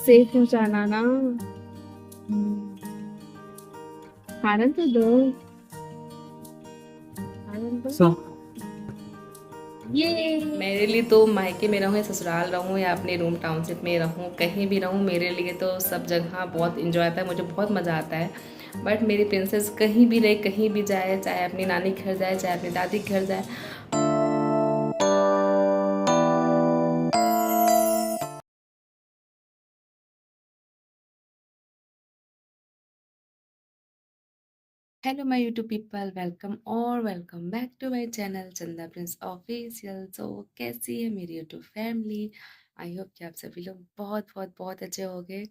Safe पहुंचाना ना। खाना तो दो, खाना दो। ये मेरे लिए तो मायके में रहूँ या ससुराल रहूँ या अपने रूम टाउनशिप में रहूँ, कहीं भी रहूँ, मेरे लिए तो सब जगह बहुत इंजॉय आता है, मुझे बहुत मज़ा आता है। बट मेरी प्रिंसेस कहीं भी रहे, कहीं भी जाए, चाहे अपनी नानी के घर जाए, चाहे अपनी दादी के घर जाए। Hello my YouTube people, welcome और welcome back to my channel Chanda Prince Official. So कैसी है मेरी यूट्यूब फैमिली? आई होप कि आप सभी लोग बहुत बहुत बहुत अच्छे होंगे।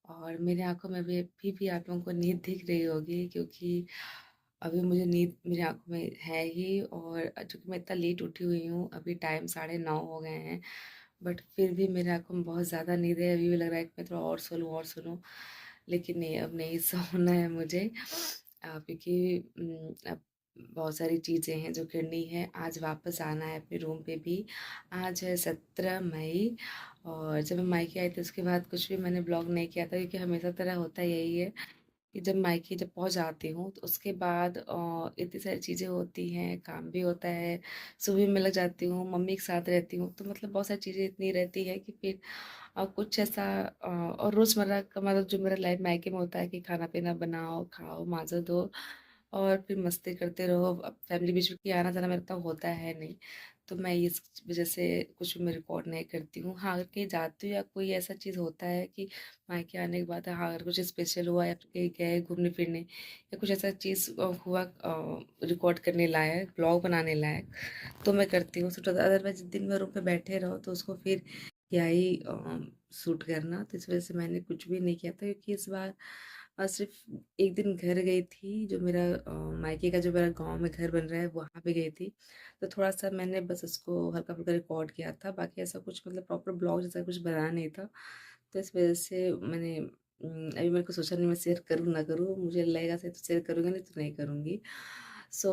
और मेरी आंखों में भी आप लोगों को नींद दिख रही होगी, क्योंकि अभी मुझे नींद मेरी आंखों में है ही। और चूँकि मैं इतना लेट उठी हुई हूँ, अभी टाइम 9:30 हो गए हैं, बट फिर भी मेरे आंखों में बहुत ज़्यादा नींद है। अभी भी लग रहा है कि मैं थोड़ा और सो लूँ, लेकिन नहीं, अब नहीं सोना है मुझे। क्योंकि अब बहुत सारी चीज़ें हैं जो करनी है। आज वापस आना है अपने रूम पे भी। आज है 17 मई, और जब मैं मायके आई थी उसके बाद कुछ भी मैंने ब्लॉग नहीं किया था, क्योंकि हमेशा तरह होता यही है कि जब मायके जब पहुंच जाती हूँ तो उसके बाद इतनी सारी चीज़ें होती हैं, काम भी होता है, सुबह में लग जाती हूँ, मम्मी के साथ रहती हूँ, तो मतलब बहुत सारी चीज़ें इतनी रहती है कि फिर कुछ ऐसा और रोज़मर्रा का मतलब जो मेरा लाइफ मायके में होता है कि खाना पीना बनाओ, खाओ, माँजो धो और फिर मस्ती करते रहो। अब फैमिली बीच में कि आना जाना मेरा तो होता है नहीं, तो मैं इस वजह से कुछ भी मैं रिकॉर्ड नहीं करती हूँ। हाँ, अगर कहीं जाती हूँ या कोई ऐसा चीज़ होता है कि मायके आने के बाद, हाँ, अगर कुछ स्पेशल हुआ या फिर कहीं गए घूमने फिरने या कुछ ऐसा चीज़ हुआ रिकॉर्ड करने लायक, ब्लॉग बनाने लायक, तो मैं करती हूँ। सूट अदरवाइज दिन भर रूम पे बैठे रहो तो उसको फिर क्या ही सूट करना। तो इस वजह से मैंने कुछ भी नहीं किया था, क्योंकि इस बार सिर्फ एक दिन घर गई थी, जो मेरा मायके का जो मेरा गांव में घर बन रहा है वहाँ पे गई थी। तो थोड़ा सा मैंने बस उसको हल्का फुल्का रिकॉर्ड किया था, बाकी ऐसा कुछ मतलब प्रॉपर ब्लॉग जैसा कुछ बनाना नहीं था। तो इस वजह से मैंने अभी मेरे को सोचा नहीं मैं शेयर करूँ ना करूँ, मुझे लगेगा सही तो शेयर करूँगी, नहीं तो नहीं करूँगी। सो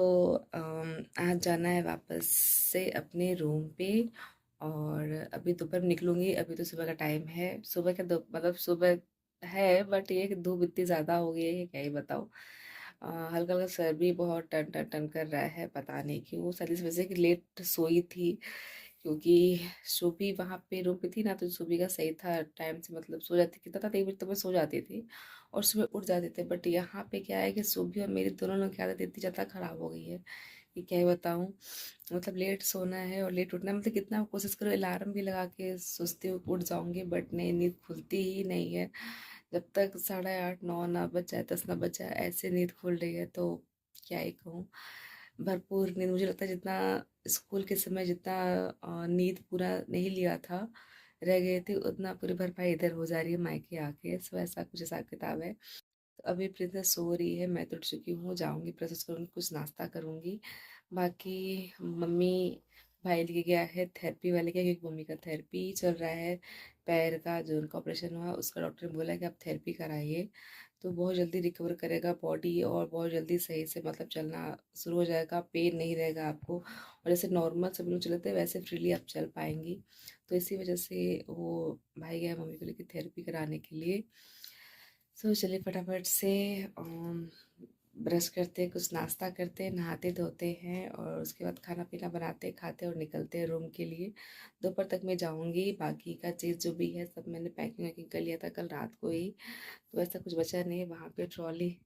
आज जाना है वापस से अपने रूम पे। और अभी दोपहर में निकलूंगी, अभी तो सुबह का टाइम है। सुबह का दो मतलब सुबह है, बट ये कि धूप इतनी ज़्यादा हो गई है, क्या ही बताऊँ। हल्का हल्का सर भी बहुत टन टन टन कर रहा है, पता नहीं क्यों। शायद इस वजह से कि लेट सोई थी, क्योंकि सुबह वहाँ पे रूम पे थी ना, तो सुबह का सही था टाइम से, मतलब सो जाती, कितना था 1 बजे तो मैं सो जाती थी और सुबह उठ जाते थे। बट यहाँ पे क्या है कि सुबह और मेरी दोनों लोग की आदत इतनी ज़्यादा ख़राब हो गई है कि क्या ही बताऊँ। मतलब लेट सोना है और लेट उठना है, मतलब कितना कोशिश करो अलार्म भी लगा के सोचती हूँ उठ जाऊँगी, बट नहीं, नींद खुलती ही नहीं है। जब तक 8:30 9 ना बज जाए, 10 ना बज जाए, ऐसे नींद खुल रही है। तो क्या ही कहूँ, भरपूर नींद मुझे लगता है जितना स्कूल के समय जितना नींद पूरा नहीं लिया था, रह गए थे, उतना पूरी भरपाई इधर हो जा रही है मायके आके। सो ऐसा कुछ हिसाब किताब है। तो अभी प्रिंसेस सो रही है, मैं तो उठ चुकी हूँ, जाऊँगी प्रोसेस करूँगी, कुछ नाश्ता करूँगी। बाकी मम्मी भाई लेके गया है थेरेपी वाले के, क्योंकि मम्मी का थेरेपी चल रहा है। पैर का जो उनका ऑपरेशन हुआ उसका डॉक्टर ने बोला है कि आप थेरेपी कराइए, तो बहुत जल्दी रिकवर करेगा बॉडी और बहुत जल्दी सही से मतलब चलना शुरू हो जाएगा, पेन नहीं रहेगा आपको, और जैसे नॉर्मल सब लोग चलते हैं वैसे फ्रीली आप चल पाएंगी। तो इसी वजह से वो भाई गया मम्मी को लेकर थेरेपी कराने के लिए। सो चलिए फटाफट से ब्रश करते, कुछ नाश्ता करते, नहाते धोते हैं, और उसके बाद खाना पीना बनाते खाते और निकलते हैं रूम के लिए। दोपहर तक मैं जाऊंगी, बाकी का चीज़ जो भी है सब मैंने पैकिंग वैकिंग कर लिया था कल रात को ही, तो ऐसा कुछ बचा नहीं है। वहाँ पे ट्रॉली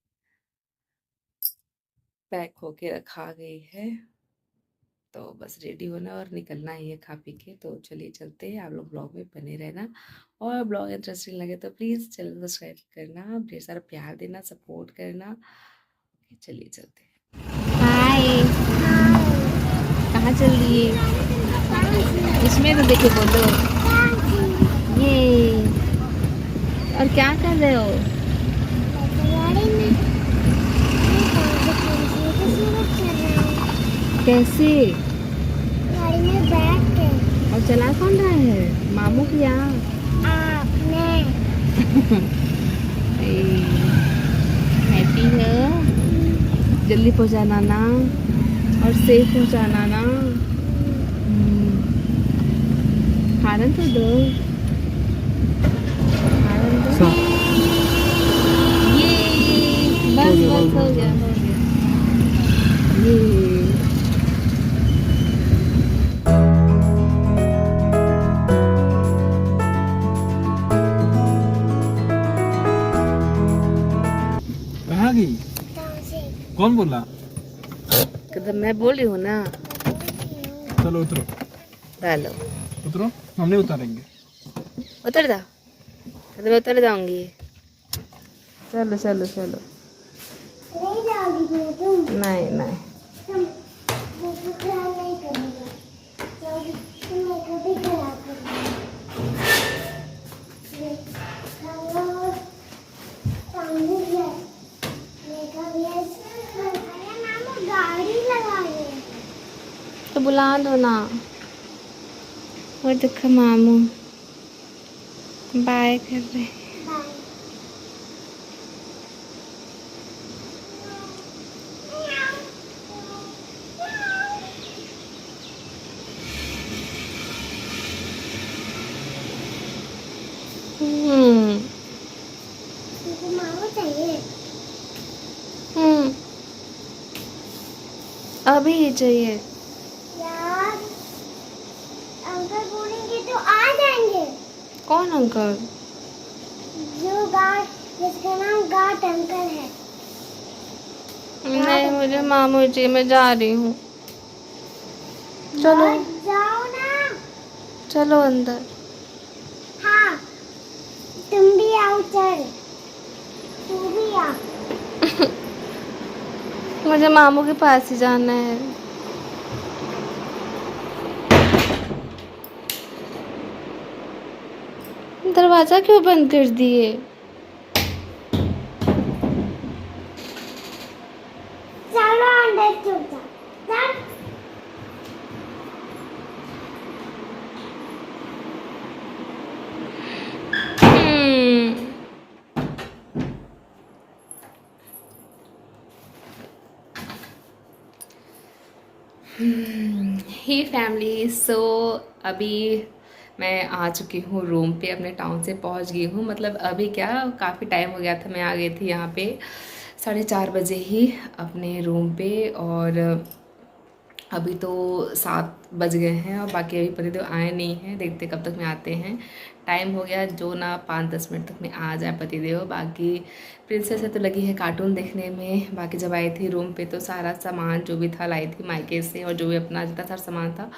पैक होके रखा गई है, तो बस रेडी होना और निकलना ही है खा पी के। तो चलिए चलते हैं, आप लोग ब्लॉग में बने रहना, और ब्लॉग इंटरेस्टिंग लगे तो प्लीज़ चैनल को सब्सक्राइब करना, ढेर सारा प्यार देना, सपोर्ट करना। चलिए चलते हैं। हाय। कहाँ चल रही है? इसमें तो देखे बोलो। ये और क्या कर रहे हो? कैसे? गाड़ी में बैठ के और चला कौन रहा है? मामू की यहाँ? आपने हैप्पी है, जल्दी पहुँचाना ना, और सेफ पहुँचाना ना। खाना तो दो, खाना सा ये बस गया, बस हो हो गया। गया हो गया। ये कहाँ गई? कौन बोला? कदम मैं बोल रही हूँ ना। चलो उतरो, डालो उतरो, हम नहीं उतारेंगे। उतर जा। कदम मैं उतर जाऊंगी। चलो चलो चलो। नहीं नहीं तो बुला दो ना। और देखो मामू बाय कर रहे हैं। हम्म हम्म अभी ही चाहिए। यार अंकल बोलेंगे तो आ जाएंगे। कौन अंकल? जो गार्ड जिसका नाम गार्ड अंकल है। नहीं मुझे मामू जी मैं जा रही हूँ। चलो गार्ड जाओ ना। चलो अंदर। हाँ तुम भी आओ, चल तू भी आ। मुझे मामू के पास ही जाना है। दरवाजा क्यों बंद कर दिए? चलो अंदर चल जा। चल हम्म ही फैमिली सो अभी मैं आ चुकी हूँ रूम पे, अपने टाउन से पहुँच गई हूँ। मतलब अभी क्या काफ़ी टाइम हो गया था, मैं आ गई थी यहाँ पे 4:30 बजे ही अपने रूम पे। और अभी तो 7 बज गए हैं और बाकी अभी पतिदेव आए नहीं हैं, देखते कब तक में आते हैं। टाइम हो गया जो ना 5-10 मिनट तक में आ जाए पतिदेव। बाकी प्रिंसेस है तो लगी है कार्टून देखने में। बाकी जब आई थी रूम पे तो सारा सामान जो भी था लाई थी मायके से, और जो भी अपना जितना सारा सामान था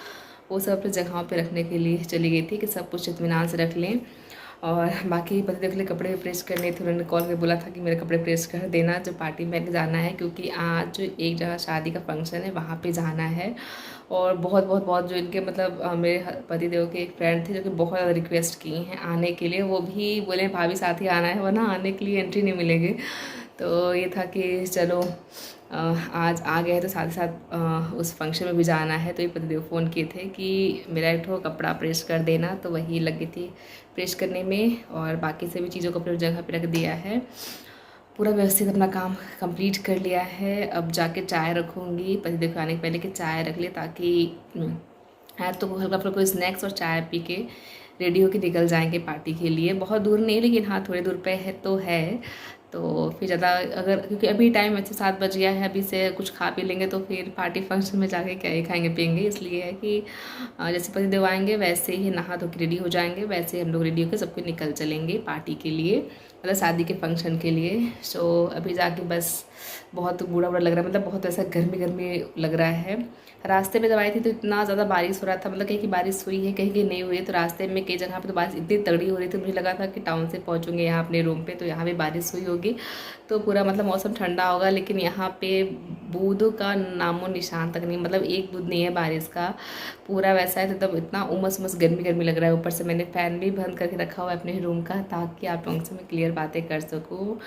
वो सब अपनी जगहों पे रखने के लिए चली गई थी कि सब कुछ इत्मीनान से रख लें। और बाकी पतिदेव के लिए कपड़े प्रेस करने थे, उन्होंने कॉल कर बोला था कि मेरे कपड़े प्रेस कर देना, जो पार्टी में जाना है क्योंकि आज एक जगह शादी का फंक्शन है वहाँ पे जाना है। और बहुत बहुत बहुत जो इनके मतलब मेरे पतिदेव के एक फ्रेंड थे जो कि बहुत ज़्यादा रिक्वेस्ट की हैं आने के लिए, वो भी बोले भाभी साथ ही आना है वरना आने के लिए एंट्री नहीं मिलेगी। तो ये था कि चलो आज आ गए तो साथ ही साथ उस फंक्शन में भी जाना है। तो ये पतिदेव फ़ोन किए थे कि मेरा एक ठो कपड़ा प्रेस कर देना, तो वही लगी थी प्रेस करने में। और बाकी सभी चीज़ों को अपनी जगह पे रख दिया है, पूरा व्यवस्थित अपना काम कंप्लीट कर लिया है। अब जाके चाय रखूँगी, पतिदेव आने के पहले कि चाय रख ले ताकि है तो हल्का फुल्का कोई स्नैक्स और चाय पी के रेडी होके निकल जाएंगे पार्टी के लिए। बहुत दूर नहीं लेकिन हाँ थोड़ी दूर पे है तो है। तो फिर ज़्यादा अगर क्योंकि अभी टाइम वैसे 7 बज गया है, अभी से कुछ खा पी लेंगे तो फिर पार्टी फंक्शन में जाके क्या ही खाएंगे पियेंगे। इसलिए है कि जैसे पतिदेव आएंगे वैसे ही नहा धो के रेडी हो जाएंगे, वैसे ही हम लोग रेडी होकर सबको निकल चलेंगे पार्टी के लिए, मतलब शादी के फंक्शन के लिए। सो अभी जाके बस बहुत बूढ़ा बूढ़ा लग रहा है, मतलब बहुत ऐसा गर्मी गर्मी लग रहा है। रास्ते में जब आई थी तो इतना ज़्यादा बारिश हो रहा था, मतलब कहीं की बारिश हुई है कहीं की नहीं हुई है। तो रास्ते में कई जगह पे तो बारिश इतनी तगड़ी हो रही थी, मुझे लगा था कि टाउन से पहुँचूंगे यहाँ अपने रूम पे तो यहाँ भी बारिश हुई होगी तो पूरा मतलब मौसम ठंडा होगा। लेकिन यहाँ पे बूंद का नामो निशान तक नहीं, मतलब एक बूंद नहीं है बारिश का, पूरा वैसा है। तो तब इतना उमस उमस गर्मी गर्मी लग रहा है। ऊपर से मैंने फ़ैन भी बंद करके रखा हुआ है अपने रूम का ताकि आप लोगों से मैं क्लियर बातें कर सकूँ।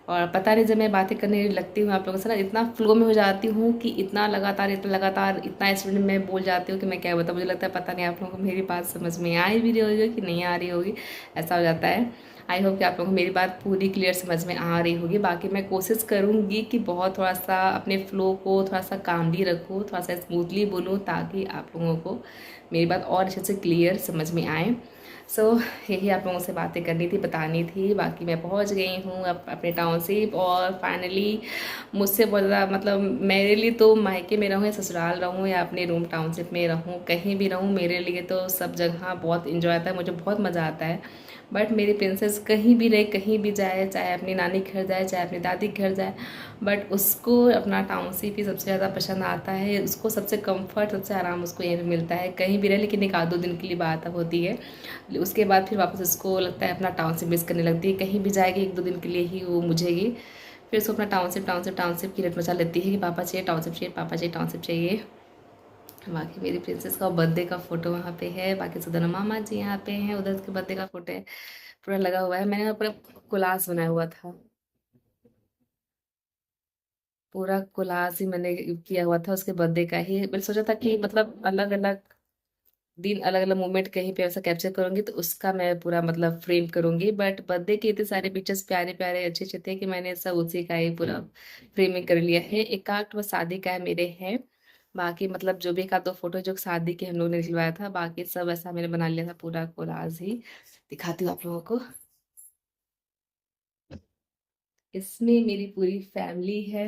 और पता नहीं जब मैं बातें करने लगती हूँ आप लोगों से ना इतना फ्लो में हो जाती हूँ कि इतना लगातार इतना स्पीड में बोल जाती हूँ कि मैं क्या बताऊँ। मुझे लगता है पता नहीं आप लोगों को मेरी बात समझ में आ भी रही होगी कि नहीं आ रही होगी, ऐसा हो जाता है। आई होप कि आप लोगों को मेरी बात पूरी क्लियर समझ में आ रही होगी। बाकी मैं कोशिश करूँगी कि बहुत थोड़ा सा अपने फ्लो को थोड़ा सा कामली रखूँ, थोड़ा सा स्मूथली बोलूँ ताकि आप लोगों को मेरी बात और अच्छे से क्लियर समझ में आए। सो यही आप लोगों से बातें करनी थी, बतानी थी। बाकी मैं पहुंच गई हूँ अब अपने टाउनशिप, और फाइनली मुझसे बहुत ज़्यादा मतलब मेरे लिए तो मायके में रहूँ या ससुराल रहूँ या अपने रूम टाउनशिप में रहूँ, कहीं भी रहूँ, मेरे लिए तो सब जगह बहुत इंजॉय आता है, मुझे बहुत मज़ा आता है। बट मेरी प्रिंसेस कहीं भी रहे, कहीं भी जाए, चाहे अपनी नानी के घर जाए, चाहे अपनी दादी के घर जाए, बट उसको अपना टाउनशिप ही सबसे ज़्यादा पसंद आता है। उसको सबसे कंफर्ट, सबसे आराम उसको यहीं पे मिलता है, कहीं भी रहे। लेकिन एक आध दो दिन के लिए बात अब होती है, उसके बाद फिर वापस उसको लगता है अपना टाउनशिप मिस करने लगती है। कहीं भी जाएगी एक दो दिन के लिए ही वो मुझेगी, फिर उसको अपना टाउनशिप टाउनशिप टाउनशिप की रट मचा लेती है कि पापा चाहिए टाउनशिप, चाहिए पापा चाहिए टाउनशिप चाहिए। बाकी मेरी प्रिंसेस का बर्थडे का फोटो वहाँ पे है, बाकी सुधना मामा जी यहाँ पे हैं, उधर के बर्थडे का फोटो है पूरा लगा हुआ है। मैंने पूरा कोलाज बनाया हुआ था, पूरा कोलाज ही मैंने किया हुआ था उसके बर्थडे का ही। मैंने सोचा था कि मतलब अलग अलग दिन, अलग अलग मोमेंट कहीं पे ऐसा कैप्चर करूंगी तो उसका मैं पूरा मतलब फ्रेम करूंगी। बट बर्थडे के इतने सारे पिक्चर्स प्यारे प्यारे अच्छे अच्छे थे कि मैंने सब उसी का ही पूरा फ्रेमिंग कर लिया है। एक आध वो शादी का है मेरे है, बाकी मतलब जो भी एक आध दो फोटो जो शादी के हम लोग ने निकलवाया था, बाकी सब ऐसा मैंने बना लिया था पूरा कोलाज ही। दिखाती हूँ आप लोगों को। इसमें मेरी पूरी फैमिली है,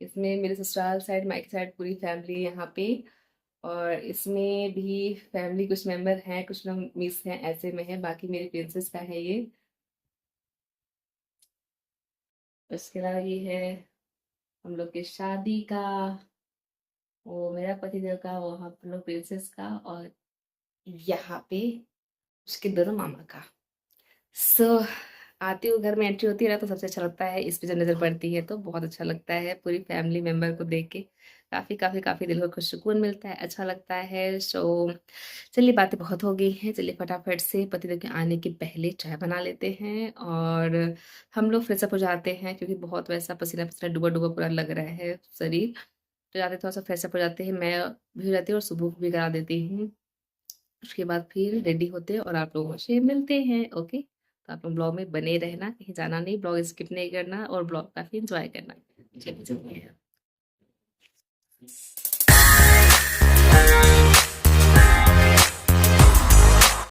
इसमें मेरे ससुराल साइड मायके साइड पूरी फैमिली यहाँ पे, और इसमें भी फैमिली कुछ मेंबर हैं, कुछ लोग मिस हैं, ऐसे में है। बाकी मेरी प्रिंसेस का है ये। उसके अलावा ये है हम लोग की शादी का, वो मेरा पतिदेव का, वो हम लोग प्रिंसेस का, और यहाँ पे उसके दोनों मामा का। सो आती हूँ, घर में एंट्री होती है ना तो सबसे अच्छा लगता है, इस पे जब नजर पड़ती है तो बहुत अच्छा लगता है पूरी फैमिली मेंबर को देख के। काफी काफी काफी दिल को खुश सुकून मिलता है, अच्छा लगता है। सो चलिए बातें बहुत हो गई हैं, चलिए फटाफट से पतिदेव के आने के पहले चाय बना लेते हैं और हम लोग फ्रेश अप हो जाते हैं, क्योंकि बहुत वैसा पसीना पसीना डूबा डूबा पूरा लग रहा है शरीर। तो जाते थोड़ा सा फ्रेश अप हो जाते हैं, मैं भी हो जाती हूँ और सुबह भी करा देती हूँ। उसके बाद फिर रेडी होते हैं और आप लोगों से मिलते हैं। ओके, तो आप लोग ब्लॉग में बने रहना, कहीं जाना नहीं, ब्लॉग स्किप नहीं करना और ब्लॉग काफी इंजॉय करना। चलिए चलते हैं।